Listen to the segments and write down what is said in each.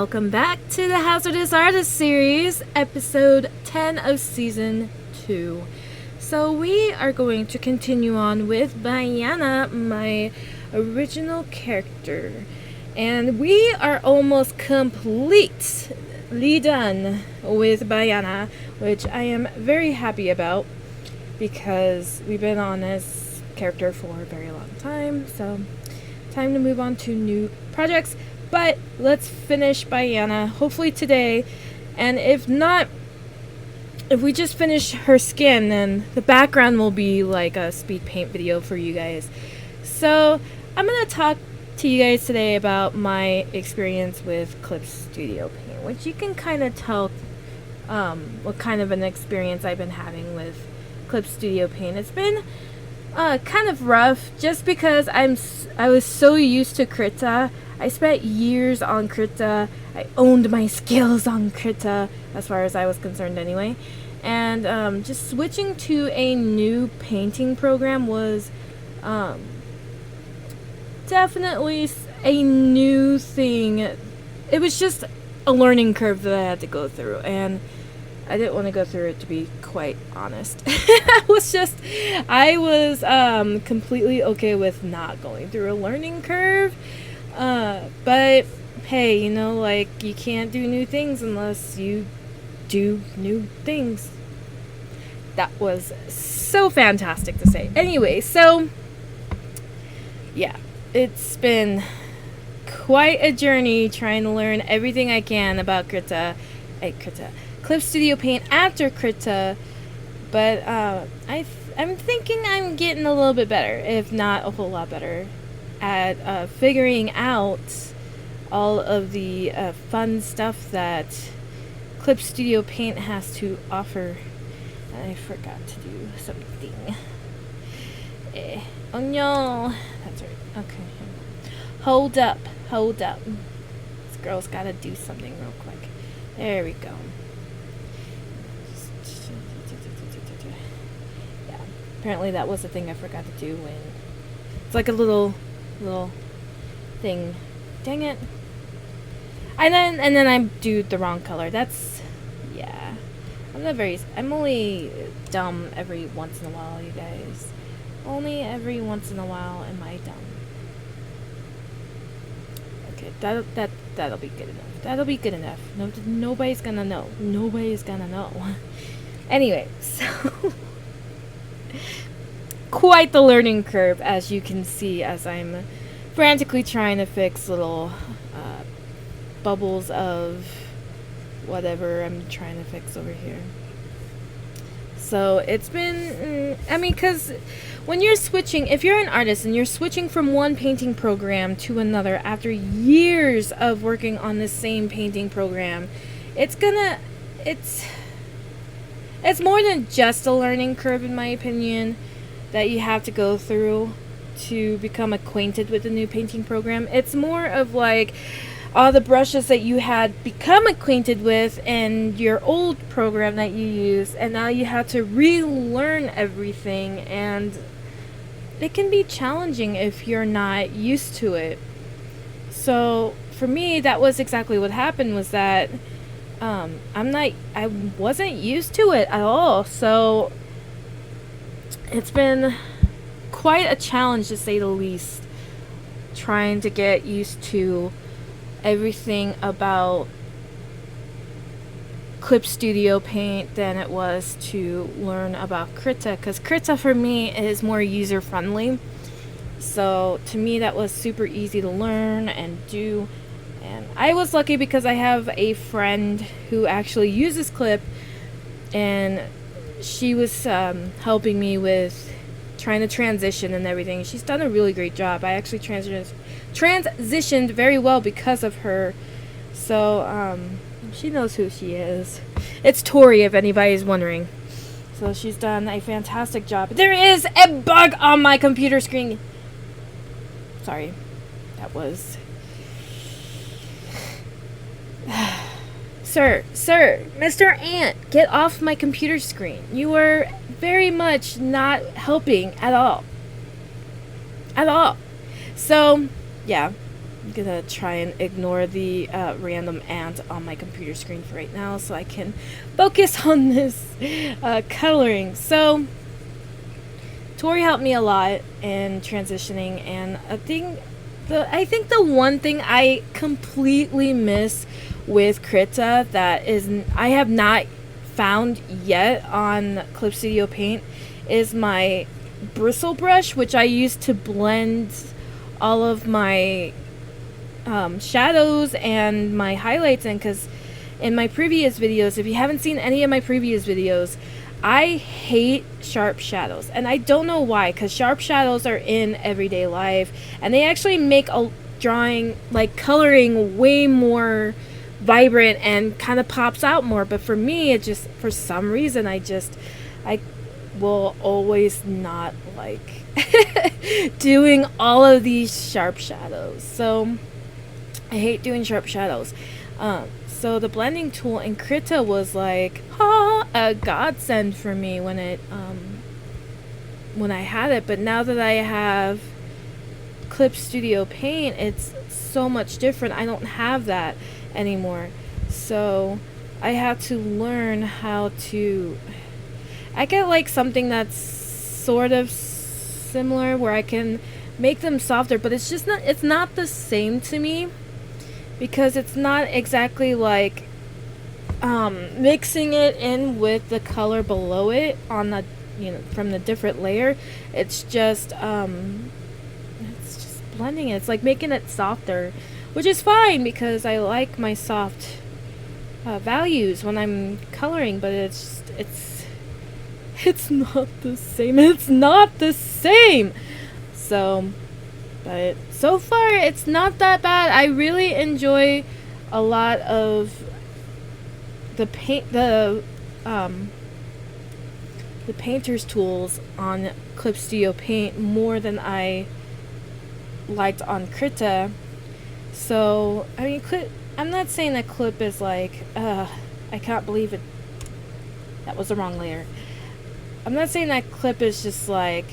welcome back to the Hazardous Artist series, episode 10 of season 2. So we are going to continue on with Bayana, my original character. And we are almost completely done with Bayana, which I am very happy about because we've been on this character for a very long time. So time to move on to new projects. But let's finish Bayana, hopefully today. And if not, if we just finish her skin, then the background will be like a speed paint video for you guys. So I'm going to talk to you guys today about my experience with Clip Studio Paint, which you can kind of tell what kind of an experience I've been having with Clip Studio Paint. It's been kind of rough just because I was so used to Krita. I spent years on Krita. I owned my skills on Krita, as far as I was concerned anyway. And just switching to a new painting program was definitely a new thing. It was just a learning curve that I had to go through, and I didn't want to go through it, to be quite honest. I was completely okay with not going through a learning curve. But hey, you know, like, you can't do new things unless you do new things. That was so fantastic to say. Anyway, so yeah, it's been quite a journey trying to learn everything I can about Clip Studio Paint after Krita, but I'm thinking I'm getting a little bit better, if not a whole lot better, at figuring out all of the fun stuff that Clip Studio Paint has to offer. I forgot to do something. Oh no, that's right. Okay, hold up. This girl's gotta do something real quick. There we go. Yeah, apparently that was the thing I forgot to do when it's like a little thing. Dang it. And then I do the wrong color. That's, yeah. I'm only dumb every once in a while, you guys. Only every once in a while am I dumb. Okay, that'll be good enough. That'll be good enough. Nobody's gonna know. Anyway, so quite the learning curve, as you can see, as I'm frantically trying to fix little bubbles of whatever I'm trying to fix over here. So it's been, because when you're switching, if you're an artist and you're switching from one painting program to another after years of working on the same painting program, it's more than just a learning curve, in my opinion, that you have to go through to become acquainted with the new painting program. It's more of like all the brushes that you had become acquainted with in your old program that you used, and now you have to relearn everything, and it can be challenging if you're not used to it. So for me, that was exactly what happened, was that I wasn't used to it at all. So it's been quite a challenge, to say the least, trying to get used to everything about Clip Studio Paint than it was to learn about Krita, because Krita for me is more user friendly. So to me, that was super easy to learn and do. And I was lucky because I have a friend who actually uses Clip, and she was helping me with trying to transition and everything. She's done a really great job. I actually transitioned very well because of her. So she knows who she is. It's Tori, if anybody's wondering. So she's done a fantastic job. There is a bug on my computer screen. Sorry, that was Sir, Mr. Ant, get off my computer screen. You are very much not helping at all. So, yeah. I'm gonna try and ignore the random ant on my computer screen for right now so I can focus on this coloring. So Tori helped me a lot in transitioning, and I think the one thing I completely miss with Krita that is I have not found yet on Clip Studio Paint is my bristle brush, which I use to blend all of my shadows and my highlights in, because in my previous videos, if you haven't seen any of my previous videos, I hate sharp shadows, and I don't know why, because sharp shadows are in everyday life and they actually make a drawing, like coloring, way more vibrant and kind of pops out more. But for me, it just, for some reason, I will always not like doing all of these sharp shadows. So I hate doing sharp shadows. So the blending tool in Krita was like a godsend for me when I had it. But now that I have Clip Studio Paint, it's so much different. I don't have that anymore. So I have to learn how to... I get like something that's sort of similar where I can make them softer, but it's just not the same to me, because it's not exactly like mixing it in with the color below it on the, from the different layer. It's just blending it. It's like making it softer, which is fine because I like my soft values when I'm coloring, but it's not the same. It's not the same. So, but so far it's not that bad. I really enjoy a lot of the painter's tools on Clip Studio Paint more than I liked on Krita. So I mean, I'm not saying that Clip is like I can't believe it, that was the wrong layer. I'm not saying that Clip is just like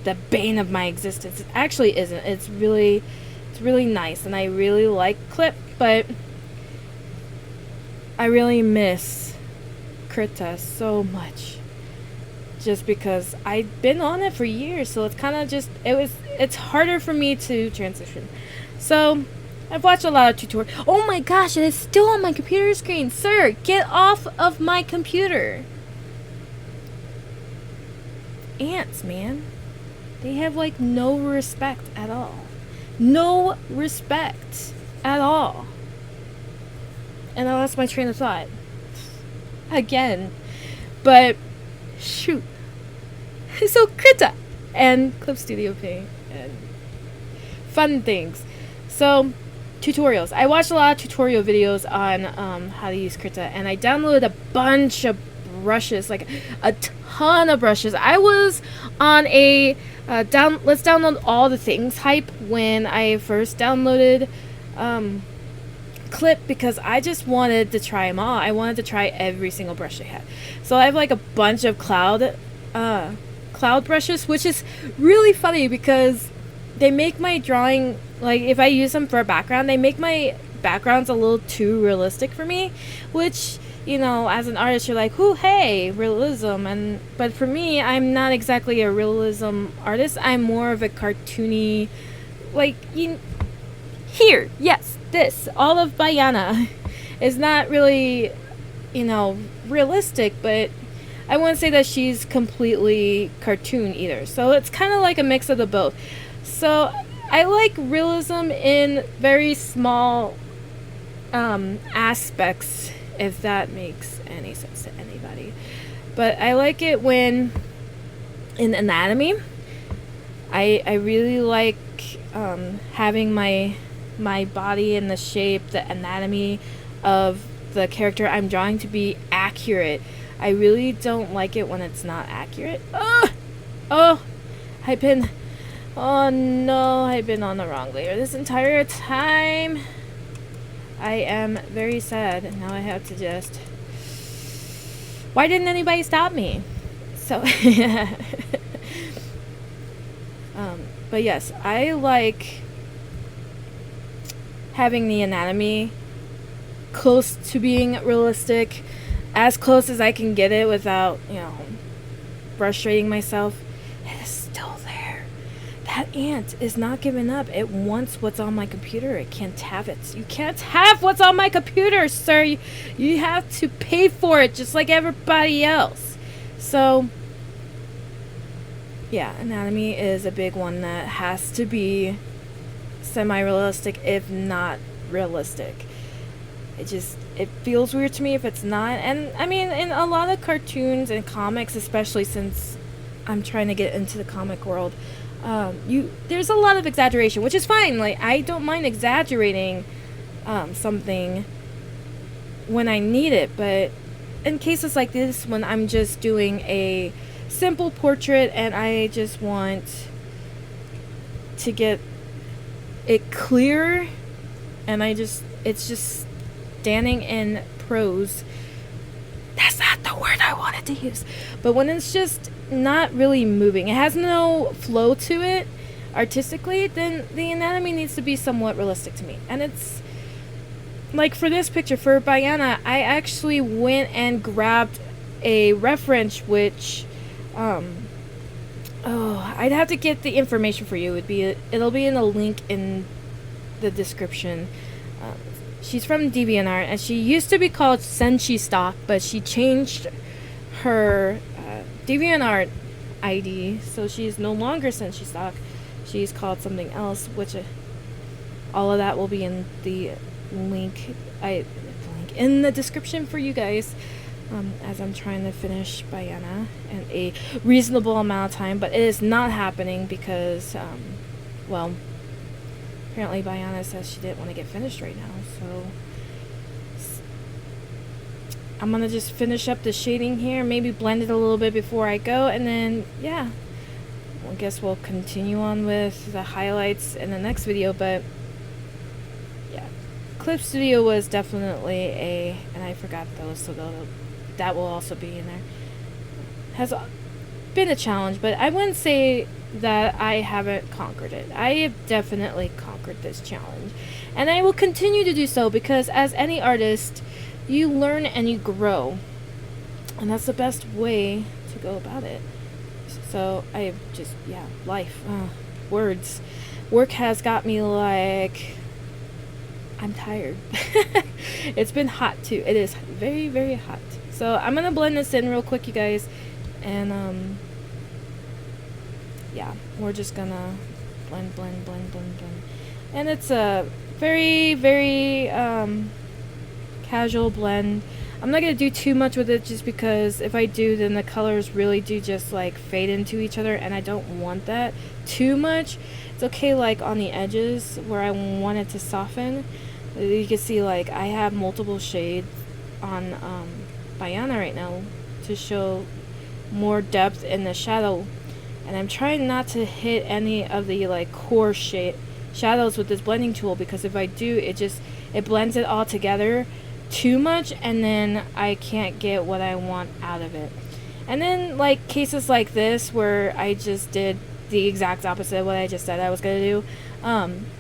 the bane of my existence. It actually isn't. It's really nice, and I really like Clip, but I really miss Krita so much, just because I've been on it for years. So it's kind of just it's harder for me to transition. So I've watched a lot of tutorials. Oh my gosh, it is still on my computer screen. Sir, get off of my computer. Ants, man. They have like no respect at all. No respect at all. And I lost my train of thought again. But shoot. So Krita and Clip Studio Paint and fun things. So tutorials. I watched a lot of tutorial videos on how to use Krita, and I downloaded a bunch of brushes, like a ton of brushes. I was on a let's download all the things hype when I first downloaded Clip, because I just wanted to try them all. I wanted to try every single brush they had. So I have like a bunch of cloud brushes, which is really funny because they make my drawing, like if I use them for a background, they make my backgrounds a little too realistic for me, which, as an artist, you're like, ooh, hey, realism. But for me, I'm not exactly a realism artist. I'm more of a cartoony, like, here, yes, this, all of Bayana is not really, realistic, but I wouldn't say that she's completely cartoon either. So it's kind of like a mix of the both. So I like realism in very small aspects, if that makes any sense to anybody. But I like it when in anatomy, I really like having my body and the shape, the anatomy of the character I'm drawing to be accurate. I really don't like it when it's not accurate. Oh, I've been on the wrong layer this entire time. I am very sad, and now I have to just... Why didn't anybody stop me? So, but yes, I like having the anatomy close to being realistic, as close as I can get it without, frustrating myself. It is still there. That ant is not giving up. It wants what's on my computer. It can't have it. You can't have what's on my computer, sir. You have to pay for it just like everybody else. So, yeah, anatomy is a big one that has to be semi-realistic, if not realistic. It feels weird to me if it's not. And I mean, in a lot of cartoons and comics, especially since I'm trying to get into the comic world, there's a lot of exaggeration, which is fine. Like, I don't mind exaggerating something when I need it, but in cases like this, when I'm just doing a simple portrait and I just want to get it clear, and it's just standing in prose. That's not the word I wanted to use. But when it's just not really moving, it has no flow to it artistically, then the anatomy needs to be somewhat realistic to me. And it's like, for this picture, for Bayana, I actually went and grabbed a reference, which I'd have to get the information for you. It'll be in a link in the description. She's from DeviantArt, and she used to be called Senshi Stock, but she changed her DeviantArt ID, so she's no longer Senshi Stock. She's called something else, which all of that will be in the link in the description for you guys, as I'm trying to finish Bayana in a reasonable amount of time, but it is not happening because, apparently Bayana says she didn't want to get finished right now, so I'm gonna just finish up the shading here, maybe blend it a little bit before I go, and then, yeah, I guess we'll continue on with the highlights in the next video. But yeah, Clip Studio was definitely and I forgot those, so that will also be in there. Has been a challenge, but I wouldn't say that I haven't conquered it. I have definitely conquered this challenge, and I will continue to do so, because as any artist, you learn and you grow, and that's the best way to go about it. So I just, life, words, work has got me like, I'm tired. It's been hot too. It is very, very hot. So I'm gonna blend this in real quick, you guys, and we're just gonna blend, and it's a very, very casual blend. I'm not gonna do too much with it, just because if I do, then the colors really do just like fade into each other, and I don't want that too much. It's okay like on the edges where I want it to soften. You can see like I have multiple shades on Bayana right now to show more depth in the shadow, and I'm trying not to hit any of the like core shadows with this blending tool, because if I do, it blends it all together too much, and then I can't get what I want out of it. And then like cases like this where I just did the exact opposite of what I just said I was gonna do,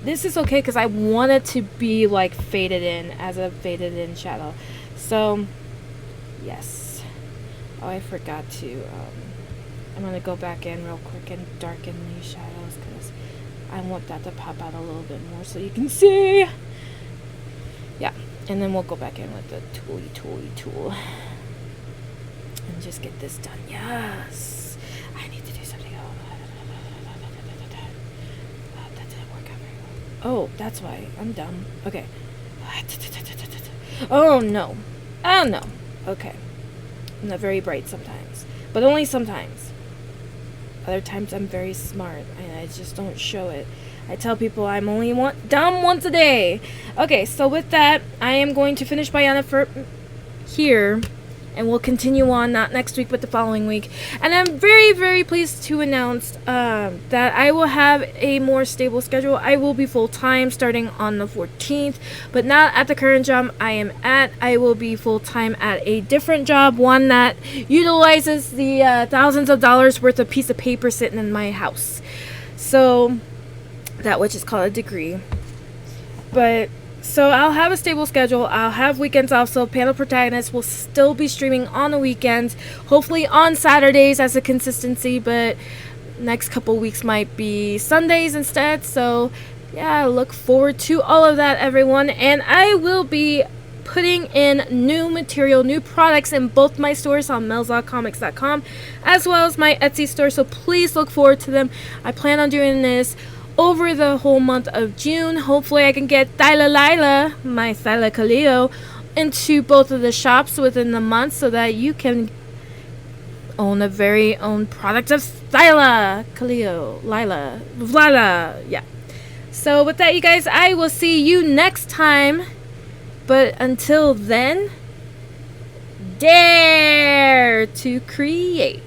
this is okay because I want it to be like faded in as a faded in shadow. So yes. Oh, I forgot to I'm gonna go back in real quick and darken these shadows, because I want that to pop out a little bit more so you can see. Yeah, and then we'll go back in with the tool and just get this done. Yes, I need to do something. That didn't work out very well. Oh, that's why. I'm dumb. Okay. Oh no. Oh no. Okay. I'm not very bright sometimes, but only sometimes. Other times I'm very smart, and I just don't show it. I tell people I'm only dumb once a day. Okay, so with that, I am going to finish Bayana for here, and we'll continue on, not next week, but the following week. And I'm very, very pleased to announce that I will have a more stable schedule. I will be full-time starting on the 14th, but not at the current job I am at. I will be full-time at a different job, one that utilizes the thousands of dollars worth of piece of paper sitting in my house. So that which is called a degree. But So I'll have a stable schedule. I'll have weekends off. So Panel Protagonist will still be streaming on the weekends. Hopefully on Saturdays as a consistency, but next couple weeks might be Sundays instead. So yeah, look forward to all of that, everyone. And I will be putting in new material, new products in both my stores on melzawcomics.com as well as my Etsy store. So please look forward to them. I plan on doing this over the whole month of June. Hopefully I can get Lila, my Thyla Kaleo, into both of the shops within the month so that you can own a very own product of Thyla Kaleo, Lila, yeah. So with that, you guys, I will see you next time. But until then, dare to create.